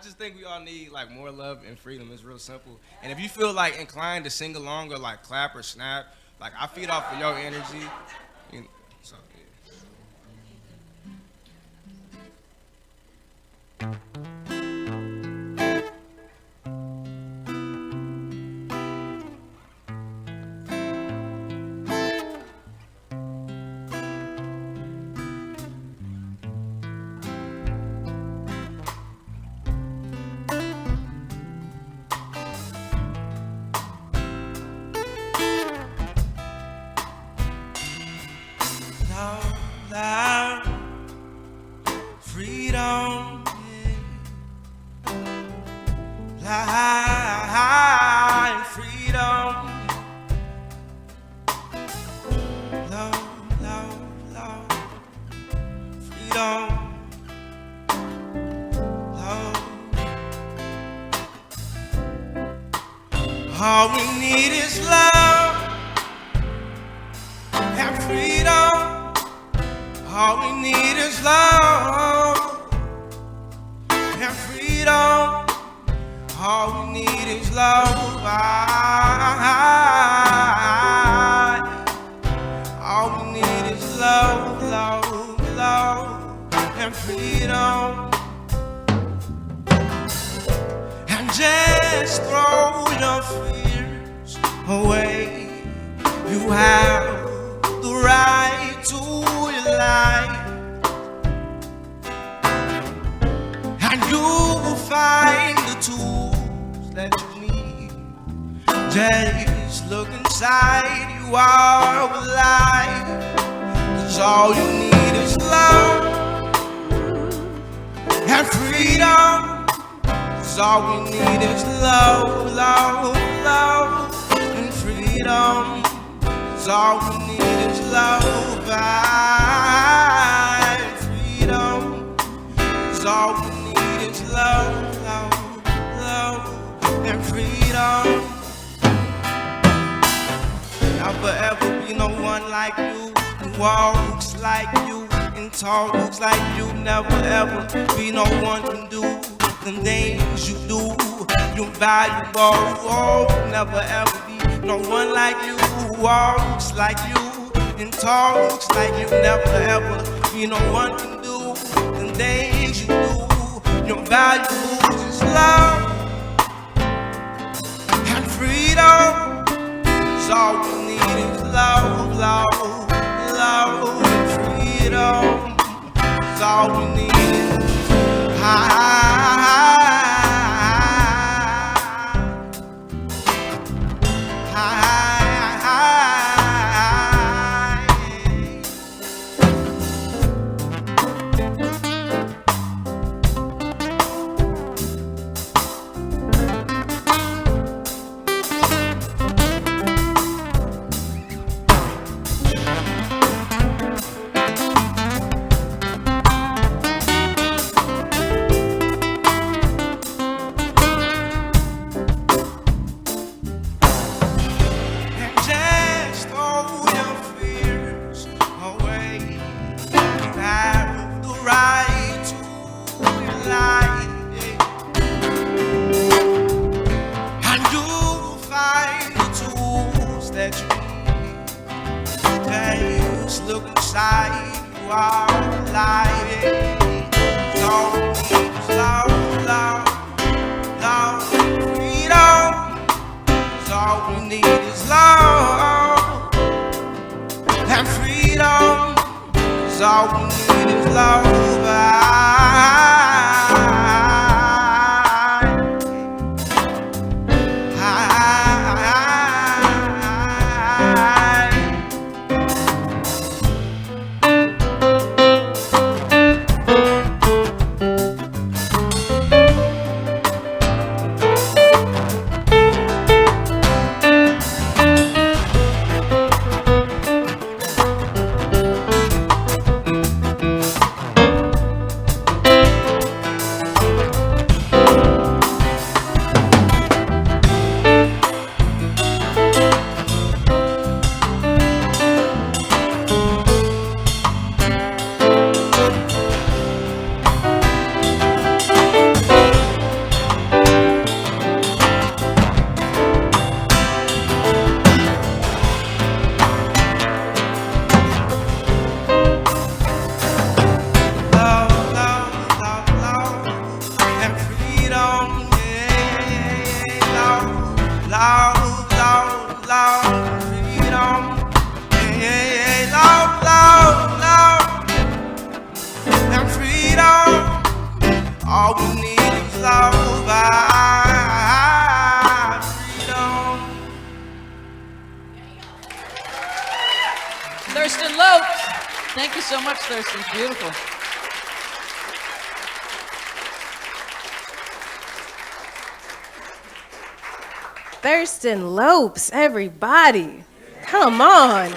just think we all need like more love and freedom. It's real simple. And if you feel like inclined to sing along or like clap or snap, like I feed off of your energy. You know, so, Love, freedom, life, freedom, love, love, love, freedom, love. All we need is love and freedom. All we need is love and freedom. All we need is love. All we need is love, love, love and freedom. And just throw your fears away. You have the right to life, and you will find the tools that you need. Just look inside, you are alive. 'Cause all you need is love and freedom. 'Cause all we need is love, love, love and freedom. 'Cause all we need is love and freedom. 'Cause all we need is love, love, love and freedom. There'll forever be no one like you who walks like you and talks like you. Never ever be no one can do the things you do. You're valuable. Oh, never ever be no one like you who walks like you and talks like you. Never ever be no one can do the things you do. Your values is love and freedom. So all we need is love, love, love and freedom. So all we need is look inside, you are alive. Love, love, love, love, freedom. 'Cause all we need is love and freedom. 'Cause all we need is love. Thurston Lopes. Thank you so much, Thurston. Beautiful. Thurston Lopes, everybody. Come on.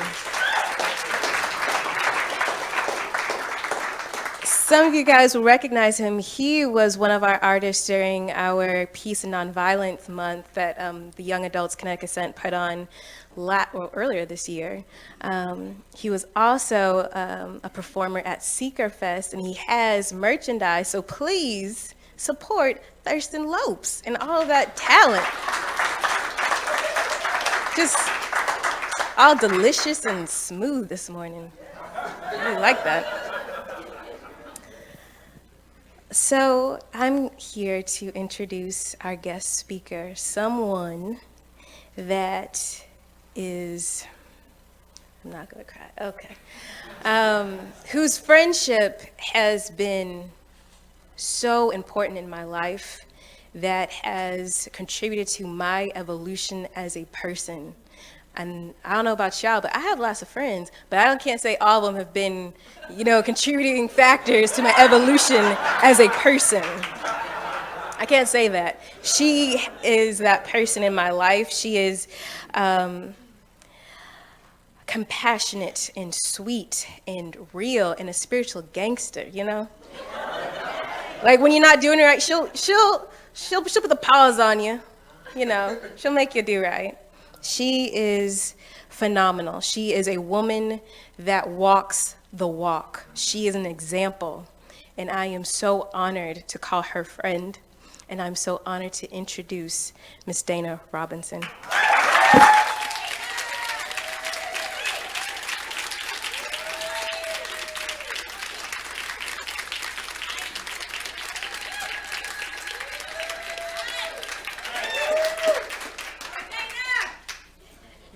Some of you guys will recognize him. He was one of our artists during our Peace and Nonviolence Month that the Young Adults Connecticut Center put on earlier this year. He was also a performer at Seeker Fest, and he has merchandise, so please support Thurston Lopes and all of that talent. Just all delicious and smooth this morning. I really like that. So I'm here to introduce our guest speaker, someone that is, I'm not gonna cry, okay, whose friendship has been so important in my life, that has contributed to my evolution as a person. And I don't know about y'all, but I have lots of friends, but I can't say all of them have been, contributing factors to my evolution as a person. I can't say that. She is that person in my life. She is compassionate and sweet and real and a spiritual gangster, Like when you're not doing it right, she'll put the pause on you, She'll make you do right. She is phenomenal. She is a woman that walks the walk. She is an example, and I am so honored to call her friend, and I'm so honored to introduce Miss Dana Robinson.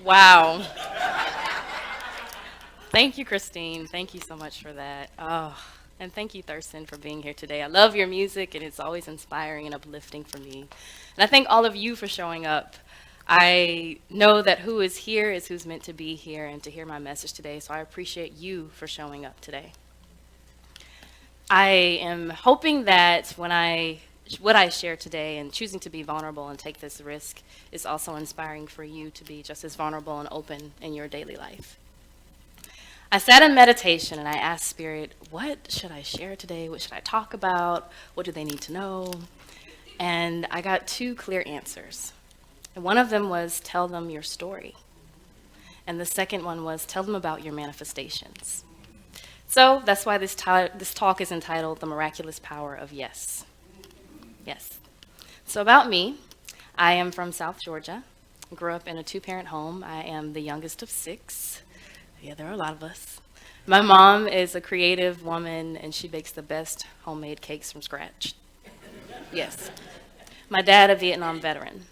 Wow. Thank you, Christine. Thank you so much for that. Oh, and thank you, Thurston, for being here today. I love your music, and it's always inspiring and uplifting for me. And I thank all of you for showing up. I know that who is here is who's meant to be here and to hear my message today, so I appreciate you for showing up today. I am hoping that what I share today and choosing to be vulnerable and take this risk is also inspiring for you to be just as vulnerable and open in your daily life. I sat in meditation and I asked Spirit, what should I share today? What should I talk about? What do they need to know? And I got two clear answers. And one of them was, tell them your story. And the second one was, tell them about your manifestations. So that's why this talk is entitled The Miraculous Power of Yes. Yes. So about me, I am from South Georgia. I grew up in a two-parent home. I am the youngest of 6. Yeah, there are a lot of us. My mom is a creative woman, and she bakes the best homemade cakes from scratch. Yes. My dad, a Vietnam veteran.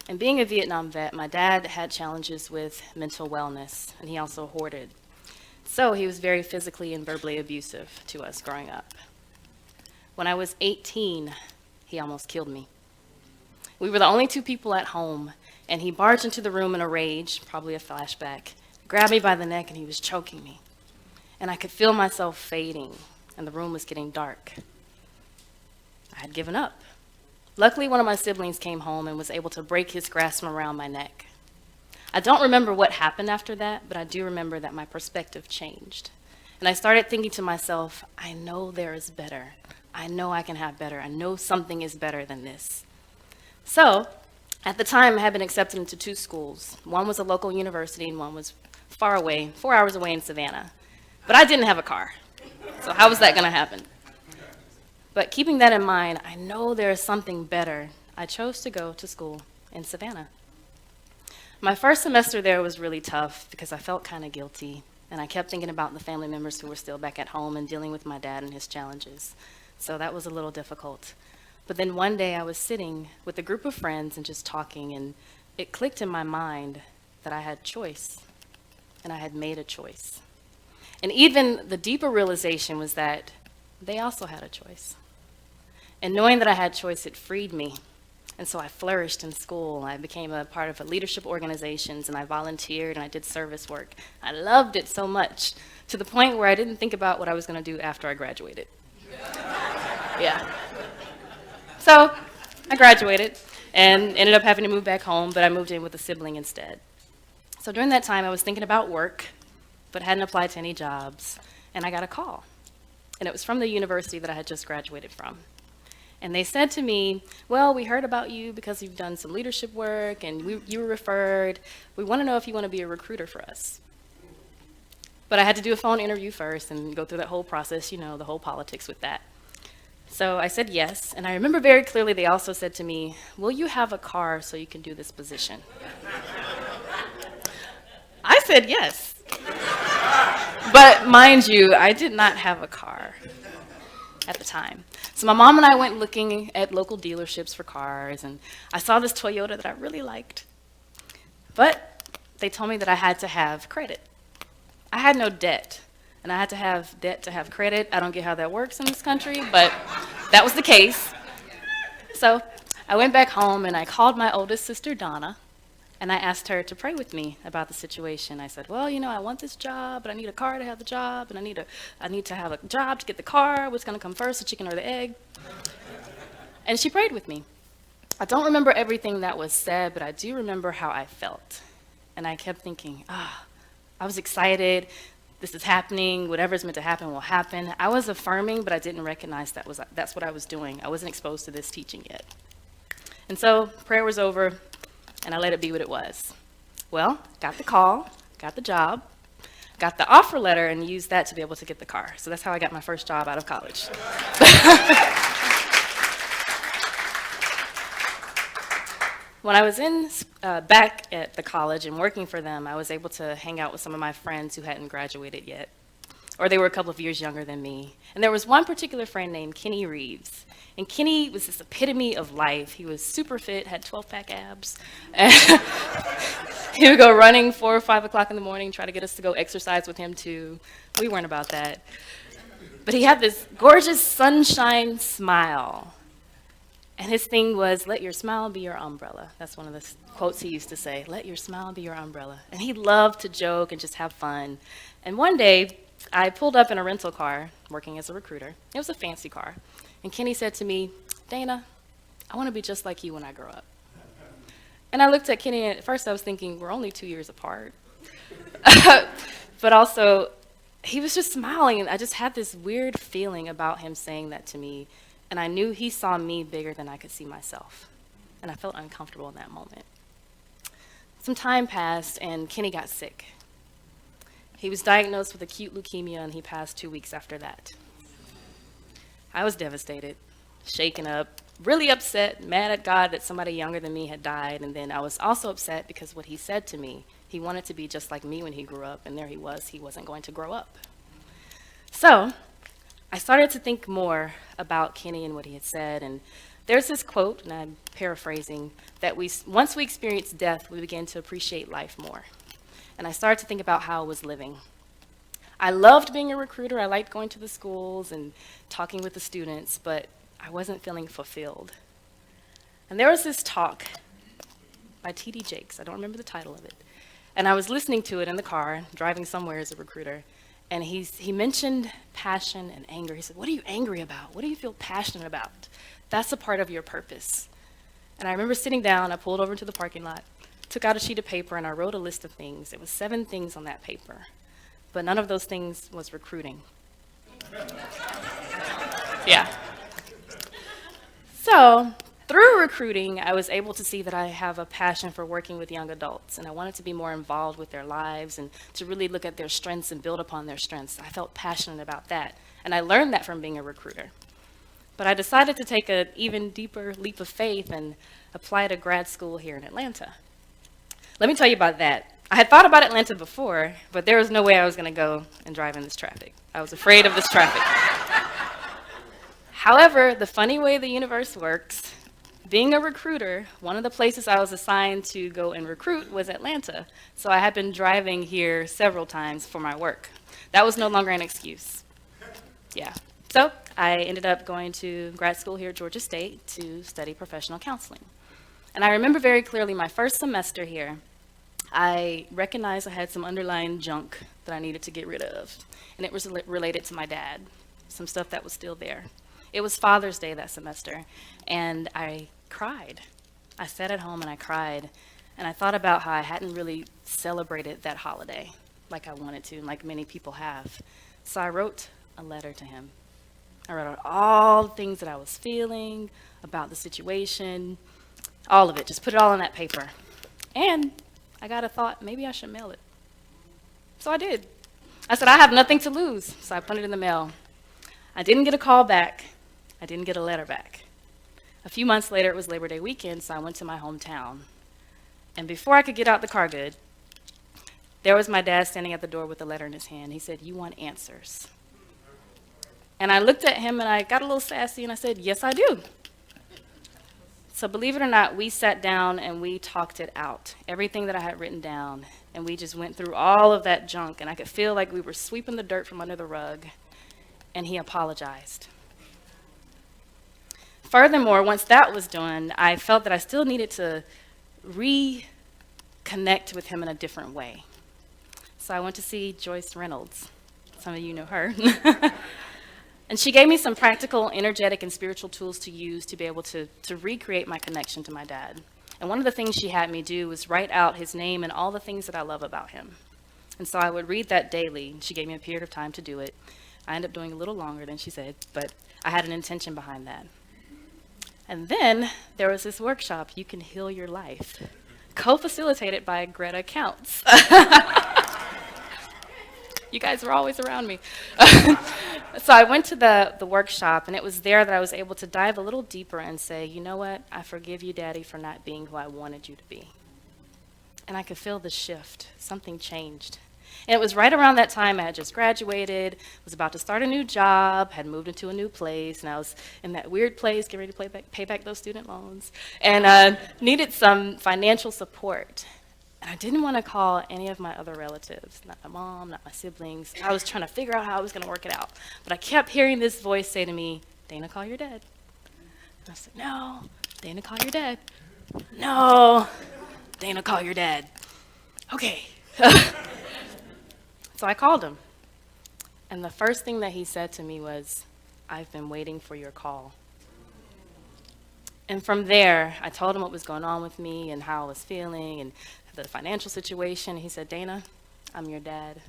And being a Vietnam vet, my dad had challenges with mental wellness, and he also hoarded. So he was very physically and verbally abusive to us growing up. When I was 18, he almost killed me. We were the only 2 people at home, and he barged into the room in a rage, probably a flashback, grabbed me by the neck, and he was choking me. And I could feel myself fading, and the room was getting dark. I had given up. Luckily, one of my siblings came home and was able to break his grasp around my neck. I don't remember what happened after that, but I do remember that my perspective changed. And I started thinking to myself, I know there is better. I know I can have better. I know something is better than this. So, at the time, I had been accepted into 2 schools. One was a local university and one was far away, 4 hours away in Savannah. But I didn't have a car. So how was that going to happen? But keeping that in mind, I know there is something better. I chose to go to school in Savannah. My first semester there was really tough because I felt kind of guilty. And I kept thinking about the family members who were still back at home and dealing with my dad and his challenges. So that was a little difficult. But then one day I was sitting with a group of friends and just talking, and it clicked in my mind that I had choice, and I had made a choice. And even the deeper realization was that they also had a choice. And knowing that I had choice, it freed me. And so I flourished in school. I became a part of leadership organizations, and I volunteered, and I did service work. I loved it so much, to the point where I didn't think about what I was going to do after I graduated. Yeah. So I graduated and ended up having to move back home, but I moved in with a sibling instead. So during that time, I was thinking about work, but hadn't applied to any jobs, and I got a call. And it was from the university that I had just graduated from. And they said to me, well, we heard about you because you've done some leadership work, and you were referred. We want to know if you want to be a recruiter for us. But I had to do a phone interview first and go through that whole process, you know, the whole politics with that. So I said yes, and I remember very clearly they also said to me, will you have a car so you can do this position? I said yes. But mind you, I did not have a car at the time. So my mom and I went looking at local dealerships for cars, and I saw this Toyota that I really liked. But they told me that I had to have credit. I had no debt, and I had to have debt to have credit. I don't get how that works in this country, but that was the case. So I went back home, and I called my oldest sister, Donna, and I asked her to pray with me about the situation. I said, well, you know, I want this job, but I need a car to have the job, and I need to have a job to get the car. What's going to come first, the chicken or the egg? And she prayed with me. I don't remember everything that was said, but I do remember how I felt. And I kept thinking, I was excited. This is happening. Whatever's meant to happen will happen. I was affirming, but I didn't recognize that's what I was doing. I wasn't exposed to this teaching yet. And so prayer was over, and I let it be what it was. Well, got the call, got the job, got the offer letter, and used that to be able to get the car. So that's how I got my first job out of college. When I was back at the college and working for them, I was able to hang out with some of my friends who hadn't graduated yet, or they were a couple of years younger than me. And there was one particular friend named Kenny Reeves. And Kenny was this epitome of life. He was super fit, had 12-pack abs. He would go running 4 or 5 o'clock in the morning, try to get us to go exercise with him too. We weren't about that. But he had this gorgeous sunshine smile. And his thing was, let your smile be your umbrella. That's one of the quotes he used to say, let your smile be your umbrella. And he loved to joke and just have fun. And one day, I pulled up in a rental car, working as a recruiter. It was a fancy car. And Kenny said to me, Dana, I want to be just like you when I grow up. And I looked at Kenny, and at first I was thinking, we're only 2 years apart. But also, he was just smiling, and I just had this weird feeling about him saying that to me. And I knew he saw me bigger than I could see myself. And I felt uncomfortable in that moment. Some time passed, and Kenny got sick. He was diagnosed with acute leukemia, and he passed 2 weeks after that. I was devastated, shaken up, really upset, mad at God that somebody younger than me had died. And then I was also upset because what he said to me, he wanted to be just like me when he grew up, and there he wasn't going to grow up. So I started to think more about Kenny and what he had said, and there's this quote, and I'm paraphrasing, that once we experience death, we begin to appreciate life more. And I started to think about how I was living. I loved being a recruiter. I liked going to the schools and talking with the students, but I wasn't feeling fulfilled. And there was this talk by T.D. Jakes. I don't remember the title of it. And I was listening to it in the car, driving somewhere as a recruiter. And he mentioned passion and anger. He said, what are you angry about? What do you feel passionate about? That's a part of your purpose. And I remember sitting down, I pulled over to the parking lot, took out a sheet of paper, and I wrote a list of things. It was 7 things on that paper, but none of those things was recruiting. Yeah. So through recruiting, I was able to see that I have a passion for working with young adults, and I wanted to be more involved with their lives and to really look at their strengths and build upon their strengths. I felt passionate about that, and I learned that from being a recruiter. But I decided to take an even deeper leap of faith and apply to grad school here in Atlanta. Let me tell you about that. I had thought about Atlanta before, but there was no way I was going to go and drive in this traffic. I was afraid of this traffic. However, the funny way the universe works, being a recruiter, one of the places I was assigned to go and recruit was Atlanta. So I had been driving here several times for my work. That was no longer an excuse. Yeah. So I ended up going to grad school here at Georgia State to study professional counseling. And I remember very clearly my first semester here, I recognized I had some underlying junk that I needed to get rid of. And it was related to my dad, some stuff that was still there. It was Father's Day that semester, and I cried. I sat at home and I cried, and I thought about how I hadn't really celebrated that holiday like I wanted to, and like many people have. So I wrote a letter to him. I wrote out all the things that I was feeling about the situation, all of it, just put it all on that paper. And I got a thought, maybe I should mail it. So I did. I said, I have nothing to lose, so I put it in the mail. I didn't get a call back. I didn't get a letter back. A few months later, it was Labor Day weekend, so I went to my hometown. And before I could get out the car good, there was my dad standing at the door with a letter in his hand. He said, "You want answers?" And I looked at him and I got a little sassy and I said, "Yes, I do." So believe it or not, we sat down and we talked it out, everything that I had written down. And we just went through all of that junk, and I could feel like we were sweeping the dirt from under the rug. And he apologized. Furthermore, once that was done, I felt that I still needed to reconnect with him in a different way. So I went to see Joyce Reynolds. Some of you know her. And she gave me some practical, energetic, and spiritual tools to use to be able to recreate my connection to my dad. And one of the things she had me do was write out his name and all the things that I love about him. And so I would read that daily. She gave me a period of time to do it. I ended up doing a little longer than she said, but I had an intention behind that. And then there was this workshop, You Can Heal Your Life, co-facilitated by Greta Counts. You guys were always around me. So I went to the workshop, and it was there that I was able to dive a little deeper and say, you know what? I forgive you, Daddy, for not being who I wanted you to be. And I could feel the shift. Something changed. And it was right around that time I had just graduated, was about to start a new job, had moved into a new place, and I was in that weird place, getting ready to pay back those student loans, and needed some financial support. And I didn't want to call any of my other relatives, not my mom, not my siblings. I was trying to figure out how I was going to work it out. But I kept hearing this voice say to me, "Dana, call your dad." And I said, "No, Dana, call your dad." "No, Dana, call your dad." Okay. So I called him. And the first thing that he said to me was, "I've been waiting for your call." And from there, I told him what was going on with me and how I was feeling and the financial situation. He said, "Dana, I'm your dad.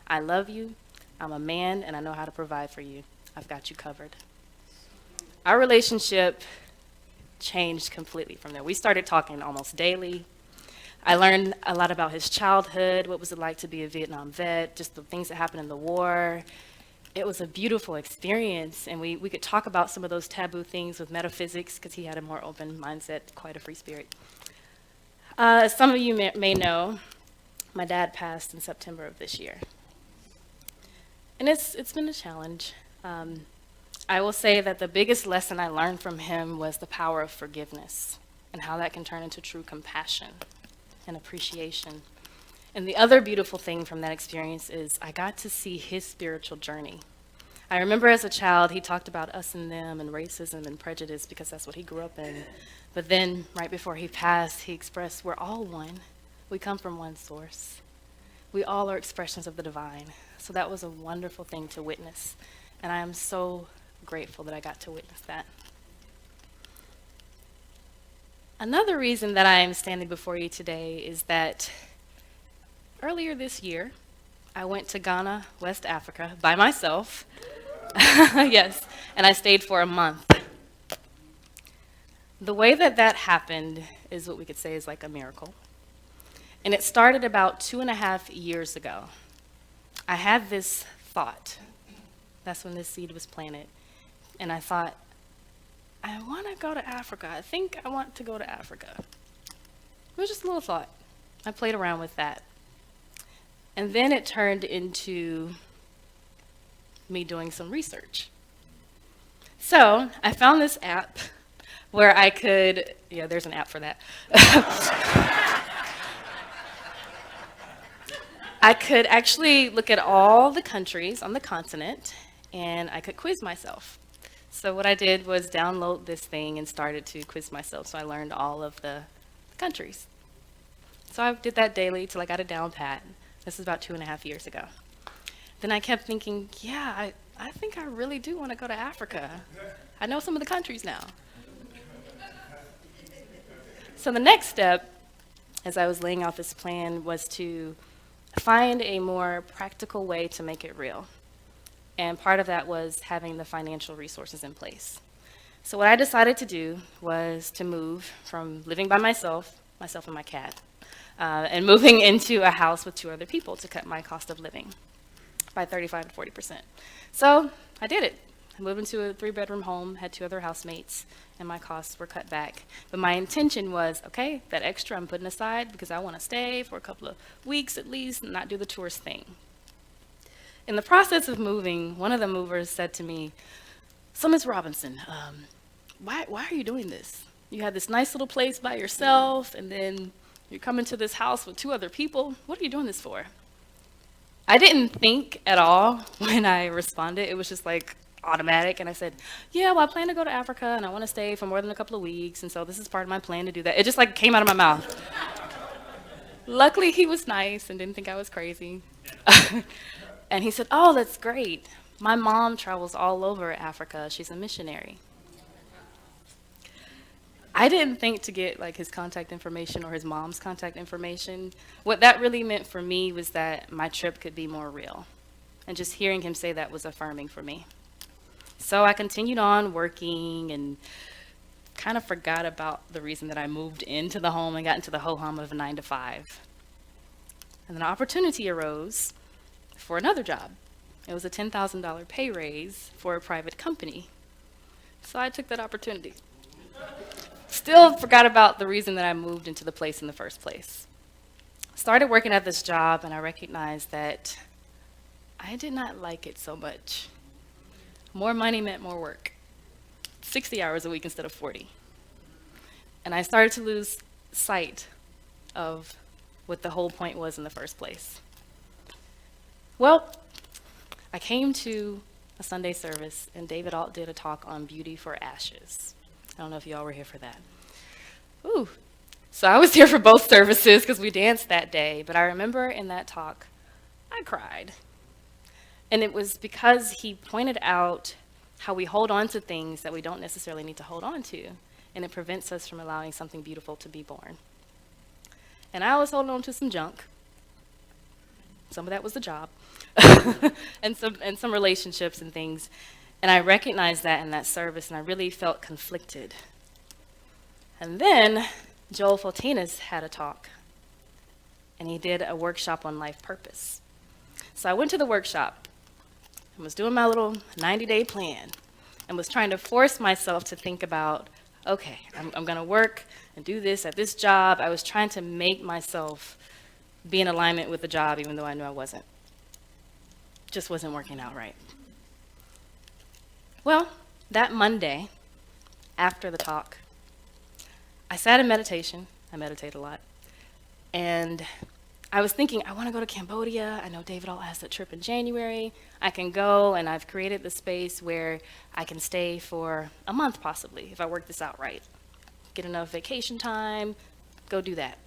I love you. I'm a man, and I know how to provide for you. I've got you covered." Our relationship changed completely from there. We started talking almost daily. I learned a lot about his childhood, what was it like to be a Vietnam vet, just the things that happened in the war. It was a beautiful experience, and we could talk about some of those taboo things with metaphysics because he had a more open mindset, quite a free spirit. As some of you may know, my dad passed in September of this year. And it's been a challenge. I will say that the biggest lesson I learned from him was the power of forgiveness and how that can turn into true compassion and appreciation. And the other beautiful thing from that experience is I got to see his spiritual journey. I remember as a child, he talked about us and them and racism and prejudice because that's what he grew up in. But then right before he passed, he expressed, we're all one. We come from one source. We all are expressions of the divine. So that was a wonderful thing to witness. And I am so grateful that I got to witness that. Another reason that I am standing before you today is that earlier this year, I went to Ghana, West Africa, by myself. Yes, and I stayed for a month. The way that that happened is what we could say is like a miracle. And it started about 2.5 years ago. I had this thought. That's when this seed was planted. And I thought, I want to go to Africa. I think I want to go to Africa. It was just a little thought. I played around with that. And then it turned into me doing some research. So I found this app where I could, yeah, there's an app for that. I could actually look at all the countries on the continent, and I could quiz myself. So what I did was download this thing and started to quiz myself. So I learned all of the countries. So I did that daily till I got it down pat. This is about 2.5 years ago. Then I kept thinking, yeah, I think I really do want to go to Africa. I know some of the countries now. So the next step, as I was laying out this plan, was to find a more practical way to make it real. And part of that was having the financial resources in place. So what I decided to do was to move from living by myself and my cat, and moving into a house with 2 other people to cut my cost of living by 35 to 40%. So I did it. I moved into a 3-bedroom home, had 2 other housemates, and my costs were cut back. But my intention was, okay, that extra I'm putting aside because I want to stay for a couple of weeks at least and not do the tourist thing. In the process of moving, one of the movers said to me, so Ms. Robinson, why are you doing this? You had this nice little place by yourself, and then you're coming to this house with 2 other people. What are you doing this for? I didn't think at all when I responded. It was just like automatic. And I said, yeah, well, I plan to go to Africa and I want to stay for more than a couple of weeks. And so this is part of my plan to do that. It just like came out of my mouth. Luckily, he was nice and didn't think I was crazy. And he said, oh, that's great. My mom travels all over Africa. She's a missionary. I didn't think to get like his contact information or his mom's contact information. What that really meant for me was that my trip could be more real. And just hearing him say that was affirming for me. So I continued on working and kind of forgot about the reason that I moved into the home and got into the ho-hum of a 9 to 5. And then an opportunity arose for another job. It was a $10,000 pay raise for a private company. So I took that opportunity. Still forgot about the reason that I moved into the place in the first place. Started working at this job and I recognized that I did not like it so much. More money meant more work. 60 hours a week instead of 40. And I started to lose sight of what the whole point was in the first place. Well, I came to a Sunday service and David Alt did a talk on beauty for ashes. I don't know if y'all were here for that. Ooh. So I was here for both services because we danced that day, but I remember in that talk, I cried. And it was because he pointed out how we hold on to things that we don't necessarily need to hold on to, and it prevents us from allowing something beautiful to be born. And I was holding on to some junk. Some of that was the job, and some relationships and things. And I recognized that in that service, and I really felt conflicted. And then Joel Fontaines had a talk, and he did a workshop on life purpose. So I went to the workshop and was doing my little 90-day plan and was trying to force myself to think about, okay, I'm going to work and do this at this job. I was trying to make myself be in alignment with the job, even though I knew I wasn't. Just wasn't working out right. Well, that Monday, after the talk, I sat in meditation. I meditate a lot. And I was thinking, I want to go to Cambodia. I know David Alt has that trip in January. I can go, and I've created the space where I can stay for a month, possibly, if I work this out right. Get enough vacation time, go do that.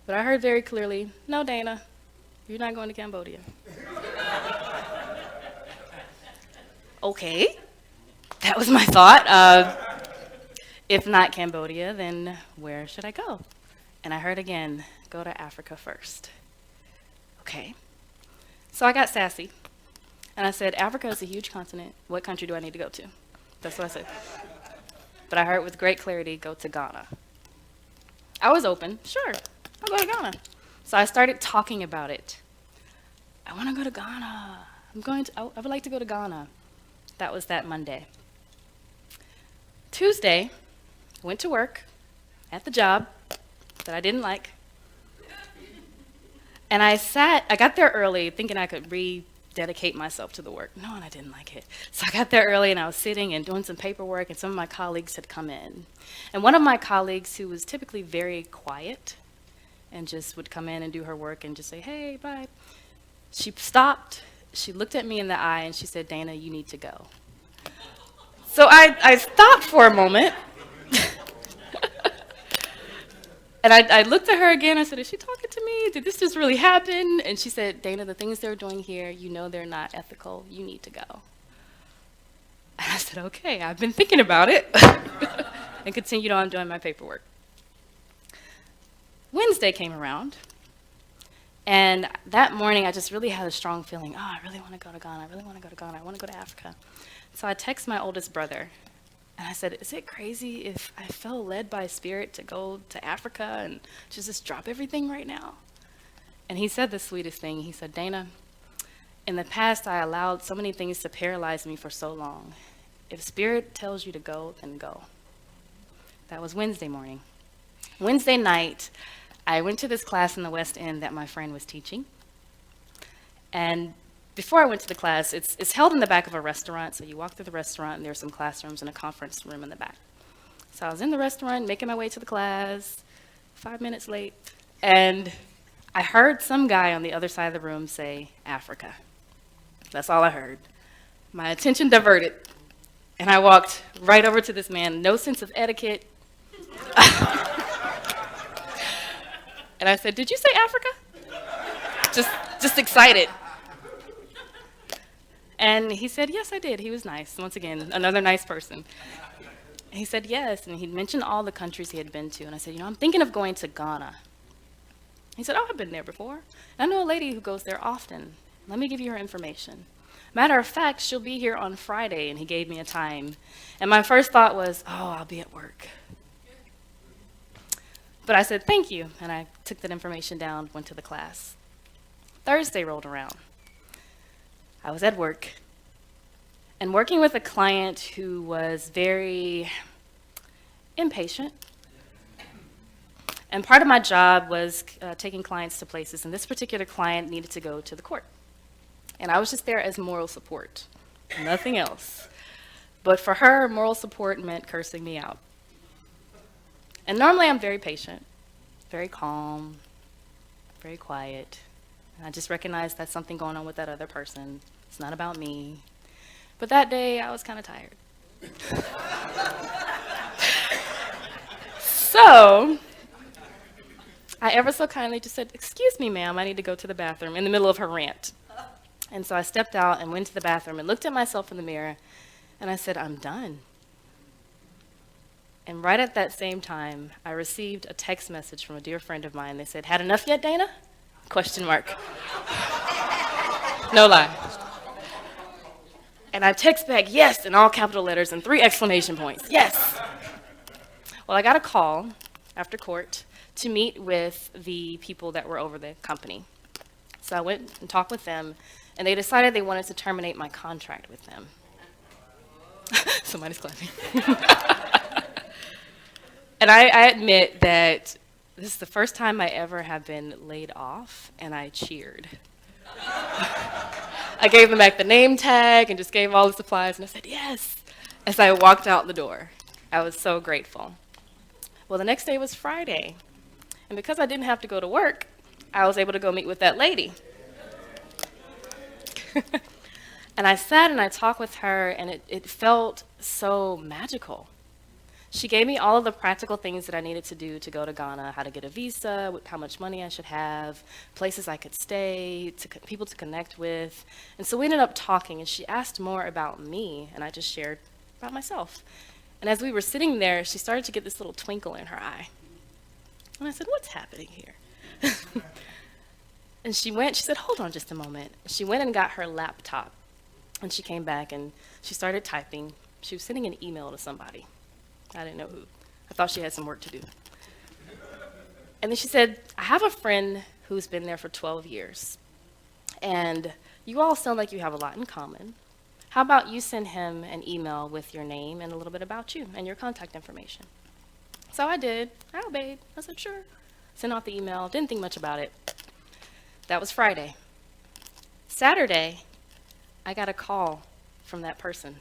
But I heard very clearly, no, Dana, you're not going to Cambodia. Okay, that was my thought. If not Cambodia, then where should I go? And I heard again, go to Africa first. Okay, so I got sassy, and I said, Africa is a huge continent. What country do I need to go to? That's what I said. But I heard with great clarity, go to Ghana. I was open, sure, I'll go to Ghana. So I started talking about it. I want to go to Ghana. I would like to go to Ghana. That was that Monday. Tuesday, went to work at the job that I didn't like. And I got there early thinking I could rededicate myself to the work. No, and I didn't like it. So I got there early and I was sitting and doing some paperwork, and some of my colleagues had come in. And one of my colleagues, who was typically very quiet and just would come in and do her work and just say, hey, bye. She stopped, she looked at me in the eye and she said, Dana, you need to go. So I stopped for a moment. And I looked at her again. I said, is she talking to me? Did this just really happen? And she said, Dana, the things they're doing here, you know they're not ethical. You need to go. And I said, okay, I've been thinking about it. And continued on doing my paperwork. Wednesday came around. And that morning, I just really had a strong feeling, oh, I really want to go to Ghana. I really want to go to Ghana. I want to go to Africa. So I texted my oldest brother. And I said, is it crazy if I felt led by Spirit to go to Africa and just drop everything right now? And he said the sweetest thing. He said, Dana, in the past, I allowed so many things to paralyze me for so long. If Spirit tells you to go, then go. That was Wednesday morning. Wednesday night, I went to this class in the West End that my friend was teaching. And before I went to the class, it's held in the back of a restaurant. So you walk through the restaurant, and there's some classrooms and a conference room in the back. So I was in the restaurant, making my way to the class, 5 minutes late. And I heard some guy on the other side of the room say, Africa. That's all I heard. My attention diverted. And I walked right over to this man, no sense of etiquette. And I said, did you say Africa? Just excited. And he said, yes, I did. He was nice. Once again, another nice person. He said, yes. And he mentioned all the countries he had been to. And I said, I'm thinking of going to Ghana. He said, oh, I've been there before. I know a lady who goes there often. Let me give you her information. Matter of fact, she'll be here on Friday. And he gave me a time. And my first thought was, oh, I'll be at work. But I said, thank you. And I took that information down, went to the class. Thursday rolled around. I was at work and working with a client who was very impatient. And part of my job was taking clients to places, and this particular client needed to go to the court. And I was just there as moral support, nothing else. But for her, moral support meant cursing me out. And normally I'm very patient, very calm, very quiet. And I just recognized that's something going on with that other person. It's not about me. But that day, I was kind of tired. So I ever so kindly just said, excuse me, ma'am, I need to go to the bathroom in the middle of her rant. And so I stepped out and went to the bathroom and looked at myself in the mirror, and I said, I'm done. And right at that same time, I received a text message from a dear friend of mine. They said, had enough yet, Dana? Question mark. No lie. And I text back, yes, in all capital letters and 3 exclamation points, yes. Well, I got a call after court to meet with the people that were over the company. So I went and talked with them, and they decided they wanted to terminate my contract with them. Somebody's clapping. And I admit that this is the first time I ever have been laid off, and I cheered. I gave them back the name tag and just gave all the supplies, and I said, yes, as I walked out the door. I was so grateful. Well, the next day was Friday, and because I didn't have to go to work, I was able to go meet with that lady. And I sat and I talked with her, and it felt so magical. She gave me all of the practical things that I needed to do to go to Ghana, how to get a visa, how much money I should have, places I could stay, people to connect with. And so we ended up talking, and she asked more about me, and I just shared about myself. And as we were sitting there, she started to get this little twinkle in her eye. And I said, what's happening here? And she said, hold on just a moment. She went and got her laptop, and she came back, and she started typing. She was sending an email to somebody. I didn't know who. I thought she had some work to do. And then she said, I have a friend who's been there for 12 years, and you all sound like you have a lot in common. How about you send him an email with your name and a little bit about you and your contact information? So I did. I obeyed. I said, sure. Sent out the email. Didn't think much about it. That was Friday. Saturday, I got a call from that person.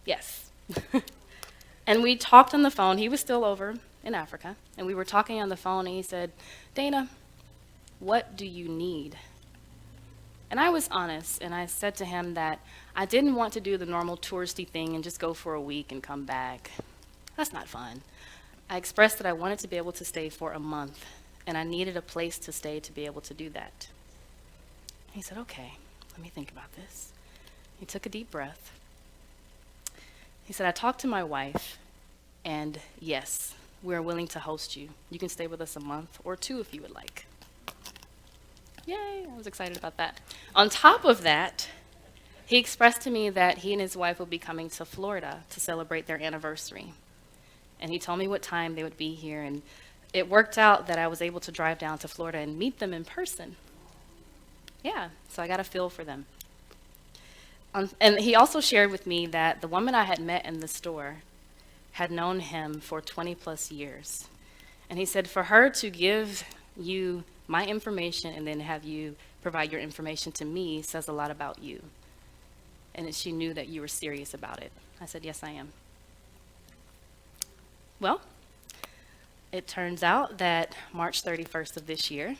Yes. And we talked on the phone. He was still over in Africa. And we were talking on the phone, and he said, Dana, what do you need? And I was honest, and I said to him that I didn't want to do the normal touristy thing and just go for a week and come back. That's not fun. I expressed that I wanted to be able to stay for a month, and I needed a place to stay to be able to do that. He said, okay, let me think about this. He took a deep breath. He said, I talked to my wife, and yes, we're willing to host you. You can stay with us a month or 2 if you would like. Yay, I was excited about that. On top of that, he expressed to me that he and his wife would be coming to Florida to celebrate their anniversary. And he told me what time they would be here, and it worked out that I was able to drive down to Florida and meet them in person. Yeah, so I got a feel for them. And he also shared with me that the woman I had met in the store had known him for 20 plus years. And he said for her to give you my information and then have you provide your information to me says a lot about you. And she knew that you were serious about it. I said, yes, I am. Well, it turns out that March 31st of this year,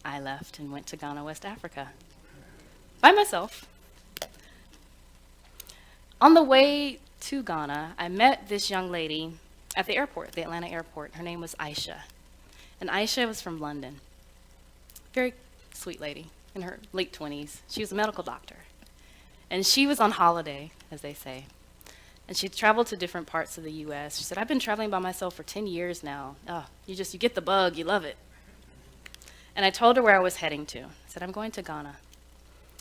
I left and went to Ghana, West Africa, by myself. On the way to Ghana, I met this young lady at the airport, the Atlanta airport. Her name was Aisha. And Aisha was from London. Very sweet lady in her late 20s. She was a medical doctor. And she was on holiday, as they say. And she traveled to different parts of the US. She said, I've been traveling by myself for 10 years now. Oh, you get the bug, you love it. And I told her where I was heading to. I said, I'm going to Ghana.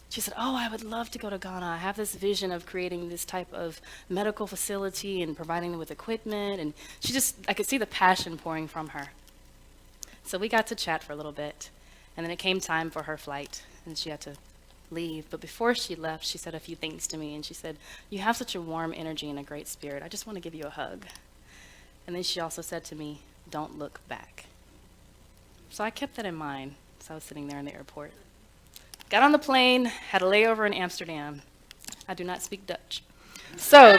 She said, oh, I would love to go to Ghana. I have this vision of creating this type of medical facility and providing them with equipment. And I could see the passion pouring from her. So we got to chat for a little bit. And then it came time for her flight, and she had to leave. But before she left, she said a few things to me. And she said, you have such a warm energy and a great spirit. I just want to give you a hug. And then she also said to me, don't look back. So I kept that in mind as I was sitting there in the airport. Got on the plane, had a layover in Amsterdam. I do not speak Dutch. So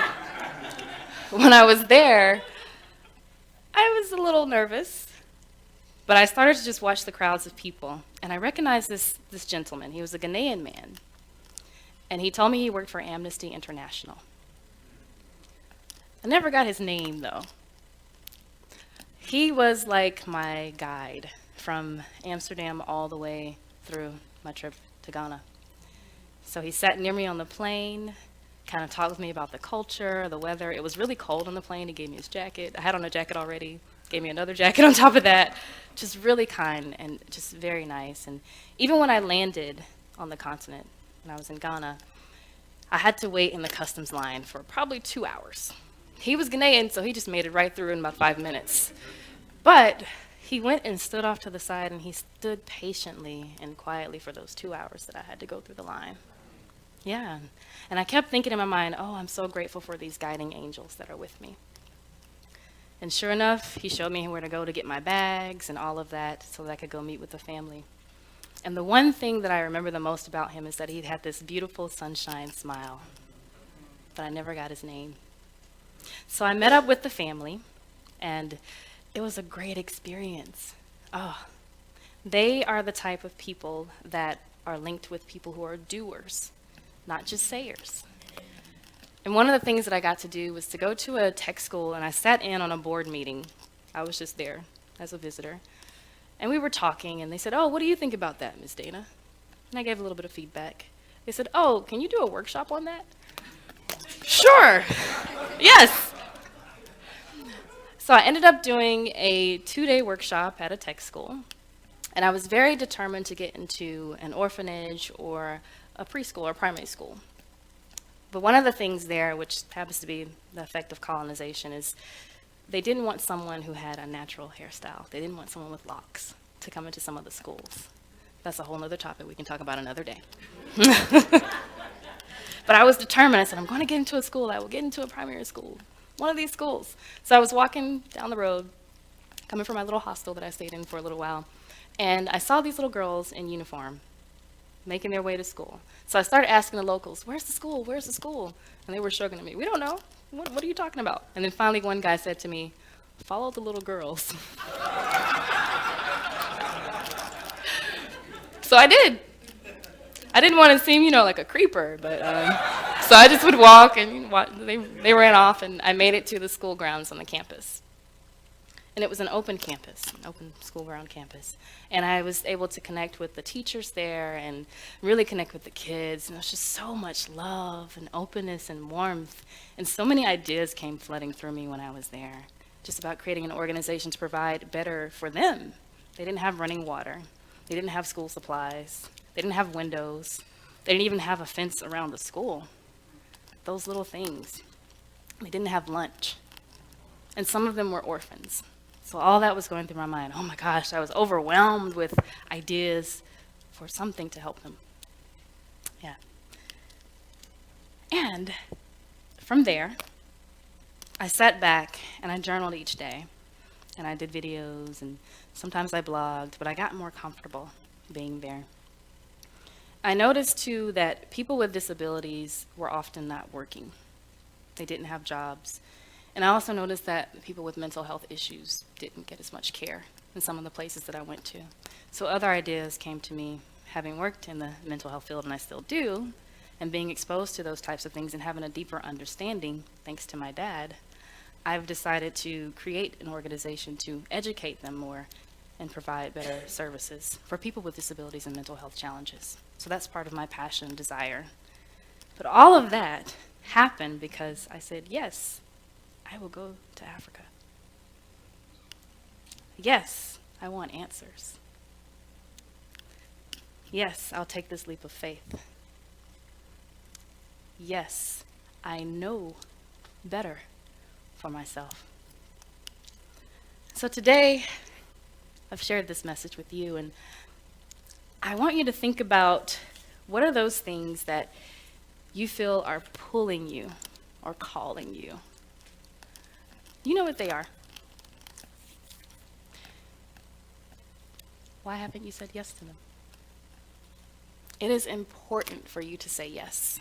when I was there, I was a little nervous, but I started to just watch the crowds of people. And I recognized this gentleman. He was a Ghanaian man. And he told me he worked for Amnesty International. I never got his name, though. He was like my guide from Amsterdam all the way through my trip to Ghana. So he sat near me on the plane, kind of talked with me about the culture, the weather. It was really cold on the plane. He gave me his jacket. I had on a jacket already. Gave me another jacket on top of that. Just really kind and just very nice. And even when I landed on the continent, when I was in Ghana, I had to wait in the customs line for probably 2 hours. He was Ghanaian, so he just made it right through in about 5 minutes. But he went and stood off to the side, and he stood patiently and quietly for those 2 hours that I had to go through the line. Yeah, and I kept thinking in my mind, oh, I'm so grateful for these guiding angels that are with me. And sure enough, he showed me where to go to get my bags and all of that so that I could go meet with the family. And the one thing that I remember the most about him is that he had this beautiful sunshine smile, but I never got his name. So I met up with the family, and it was a great experience. Oh, they are the type of people that are linked with people who are doers, not just sayers. And one of the things that I got to do was to go to a tech school, and I sat in on a board meeting. I was just there as a visitor. And we were talking, and they said, oh, what do you think about that, Ms. Dana? And I gave a little bit of feedback. They said, oh, can you do a workshop on that? Sure, yes. So I ended up doing a 2-day workshop at a tech school, and I was very determined to get into an orphanage or a preschool or primary school. But one of the things there, which happens to be the effect of colonization, is they didn't want someone who had a natural hairstyle. They didn't want someone with locks to come into some of the schools. That's a whole other topic we can talk about another day. But I was determined. I said, I'm going to get into a school. I will get into a primary school, one of these schools. So I was walking down the road, coming from my little hostel that I stayed in for a little while, and I saw these little girls in uniform making their way to school. So I started asking the locals, where's the school? Where's the school? And they were shrugging at me. We don't know. What are you talking about? And then finally one guy said to me, follow the little girls. So I did. I didn't want to seem, like a creeper, but so I just would walk, and they ran off, and I made it to the school grounds on the campus. And it was an open campus, an open school ground campus. And I was able to connect with the teachers there and really connect with the kids. And there was just so much love and openness and warmth. And so many ideas came flooding through me when I was there, just about creating an organization to provide better for them. They didn't have running water. They didn't have school supplies. They didn't have windows. They didn't even have a fence around the school. Those little things. They didn't have lunch. And some of them were orphans. So all that was going through my mind. Oh my gosh, I was overwhelmed with ideas for something to help them. Yeah. And from there, I sat back and I journaled each day. And I did videos and sometimes I blogged, but I got more comfortable being there. I noticed too that people with disabilities were often not working. They didn't have jobs. And I also noticed that people with mental health issues didn't get as much care in some of the places that I went to. So other ideas came to me, having worked in the mental health field, and I still do, and being exposed to those types of things and having a deeper understanding, thanks to my dad, I've decided to create an organization to educate them more and provide better services for people with disabilities and mental health challenges. So that's part of my passion and desire. But all of that happened because I said, yes, I will go to Africa. Yes, I want answers. Yes, I'll take this leap of faith. Yes, I know better for myself. So today, I've shared this message with you, and I want you to think about what are those things that you feel are pulling you or calling you. You know what they are. Why haven't you said yes to them? It is important for you to say yes,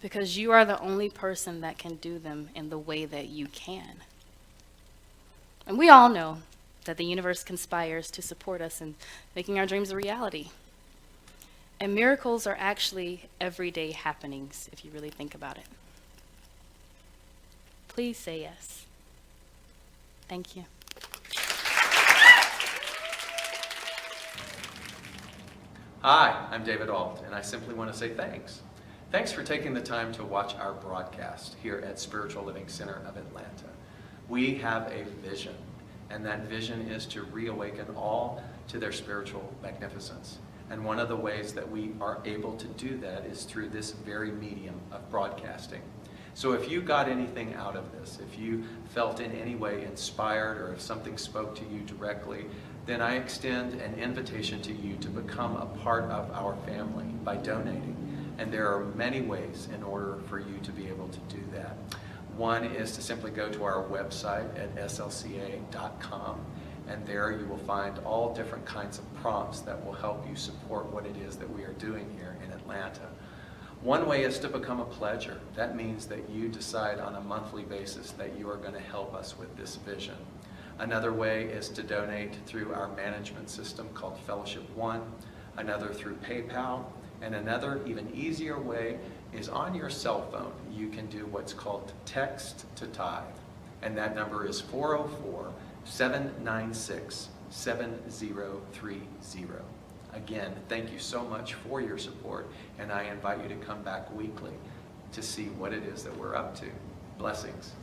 because you are the only person that can do them in the way that you can. And we all know that the universe conspires to support us in making our dreams a reality. And miracles are actually everyday happenings, if you really think about it. Please say yes. Thank you. Hi, I'm David Alt, and I simply want to say thanks. Thanks for taking the time to watch our broadcast here at Spiritual Living Center of Atlanta. We have a vision, and that vision is to reawaken all to their spiritual magnificence. And one of the ways that we are able to do that is through this very medium of broadcasting. So if you got anything out of this, if you felt in any way inspired, or if something spoke to you directly, then I extend an invitation to you to become a part of our family by donating. And there are many ways in order for you to be able to do that. One is to simply go to our website at slca.com, and there you will find all different kinds of prompts that will help you support what it is that we are doing here in Atlanta. One way is to become a pledger. That means that you decide on a monthly basis that you are going to help us with this vision. Another way is to donate through our management system called Fellowship One, another through PayPal, and another even easier way is on your cell phone. You can do what's called text to tithe, and that number is 404-796-7030. Again, thank you so much for your support, and I invite you to come back weekly to see what it is that we're up to. Blessings.